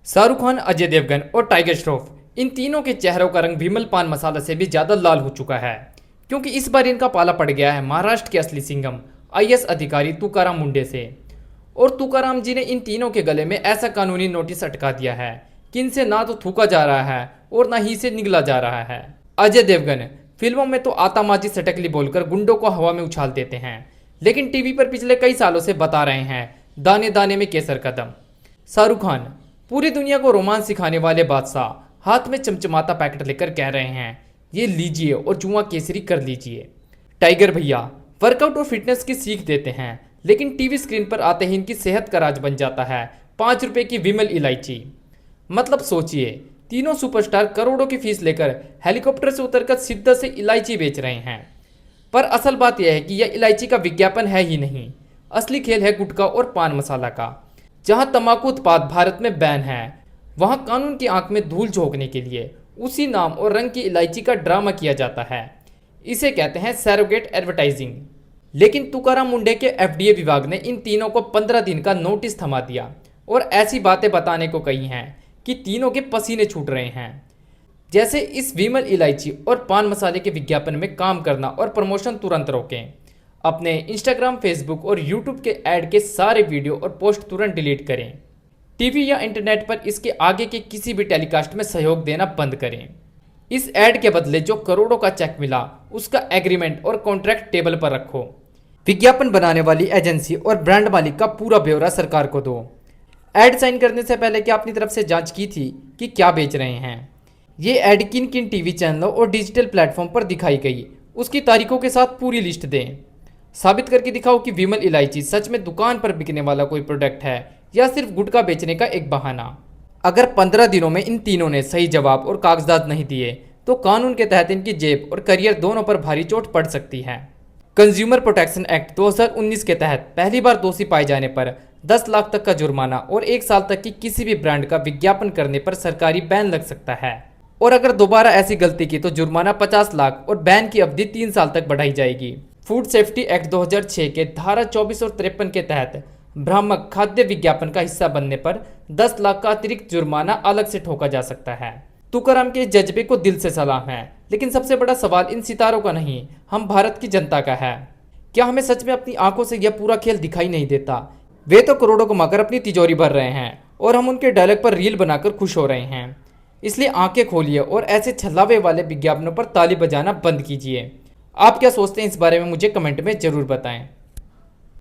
शाहरुख खान, अजय देवगन और टाइगर श्रॉफ, इन तीनों के चेहरों का रंग विमल पान मसाला से भी ज्यादा लाल हो चुका है, क्योंकि इस बार इनका पाला पड़ गया है महाराष्ट्र के असली सिंघम आईएएस अधिकारी तुकाराम मुंडे से। और तुकाराम जी ने इन तीनों के गले में ऐसा कानूनी नोटिस अटका दिया है कि इनसे ना तो थूका जा रहा है और ना ही से निगला जा रहा है। अजय देवगन फिल्मों में तो आतामाजी सटकली बोलकर गुंडों को हवा में उछाल देते हैं, लेकिन टीवी पर पिछले कई सालों से बता रहे हैं दाने दाने में केसर कदम। शाहरुख खान पूरी दुनिया को रोमांस सिखाने वाले बादशाह हाथ में चमचमाता पैकेट लेकर कह रहे हैं ये लीजिए और जुआ केसरी कर लीजिए। टाइगर भैया वर्कआउट और फिटनेस की सीख देते हैं, लेकिन टीवी स्क्रीन पर आते ही इनकी सेहत का राज बन जाता है 5 रुपए की विमल इलायची। मतलब सोचिए, तीनों सुपरस्टार करोड़ों की फीस लेकर हेलीकॉप्टर से उतरकर सिद्धा से इलायची बेच रहे हैं। पर असल बात यह है कि यह इलायची का विज्ञापन है ही नहीं, असली खेल है गुटखा और पान मसाला का। जहां तंबाकू उत्पाद भारत में बैन है, वहां कानून की आंख में धूल झोंकने के लिए उसी नाम और रंग की इलायची का ड्रामा किया जाता है। इसे कहते हैं सैरोगेट एडवर्टाइजिंग। लेकिन तुकाराम मुंडे के एफडीए विभाग ने इन तीनों को 15 दिन का नोटिस थमा दिया और ऐसी बातें बताने को कही हैं कि तीनों के पसीने छूट रहे हैं। जैसे इस विमल इलायची और पान मसाले के विज्ञापन में काम करना और प्रमोशन तुरंत रोकें। अपने इंस्टाग्राम, फेसबुक और यूट्यूब के ऐड के सारे वीडियो और पोस्ट तुरंत डिलीट करें। टीवी या इंटरनेट पर इसके आगे के किसी भी टेलीकास्ट में सहयोग देना बंद करें। इस ऐड के बदले जो करोड़ों का चेक मिला उसका एग्रीमेंट और कॉन्ट्रैक्ट टेबल पर रखो। विज्ञापन बनाने वाली एजेंसी और ब्रांड मालिक का पूरा ब्यौरा सरकार को दो। ऐड साइन करने से पहले क्या अपनी तरफ से जांच की थी कि क्या बेच रहे हैं? ये ऐड किन किन टीवी चैनलों और डिजिटल प्लेटफॉर्म पर दिखाई गई, उसकी तारीखों के साथ पूरी लिस्ट दें। साबित करके दिखाओ कि विमल इलायची सच में दुकान पर बिकने वाला कोई प्रोडक्ट है या सिर्फ गुटखा बेचने का एक बहाना। अगर 15 दिनों में इन तीनों ने सही जवाब और कागजात नहीं दिए तो कानून के तहत इनकी जेब और करियर दोनों पर भारी चोट पड़ सकती है। कंज्यूमर प्रोटेक्शन एक्ट 2019 के तहत पहली बार दोषी पाए जाने पर 10 लाख तक का जुर्माना और 1 साल तक की किसी भी ब्रांड का विज्ञापन करने पर सरकारी बैन लग सकता है। और अगर दोबारा ऐसी गलती की तो जुर्माना 50 लाख और बैन की अवधि 3 साल तक बढ़ाई जाएगी। फूड सेफ्टी एक्ट 2006 के धारा 24 और 53 के तहत भ्रामक खाद्य विज्ञापन का हिस्सा बनने पर 10 लाख का अतिरिक्त जुर्माना अलग से ठोका जा सकता है। तुकाराम के जज्बे को दिल से सलाम है, लेकिन सबसे बड़ा सवाल इन सितारों का नहीं, हम भारत की जनता का है। क्या हमें सच में अपनी आंखों से यह पूरा खेल दिखाई नहीं देता? वे तो करोड़ों कमाकर अपनी तिजोरी भर रहे हैं और हम उनके डायलॉग पर रील बनाकर खुश हो रहे हैं। इसलिए आंखें खोलिए और ऐसे छलावे वाले विज्ञापनों पर ताली बजाना बंद कीजिए। आप क्या सोचते हैं इस बारे में मुझे कमेंट में जरूर बताएं।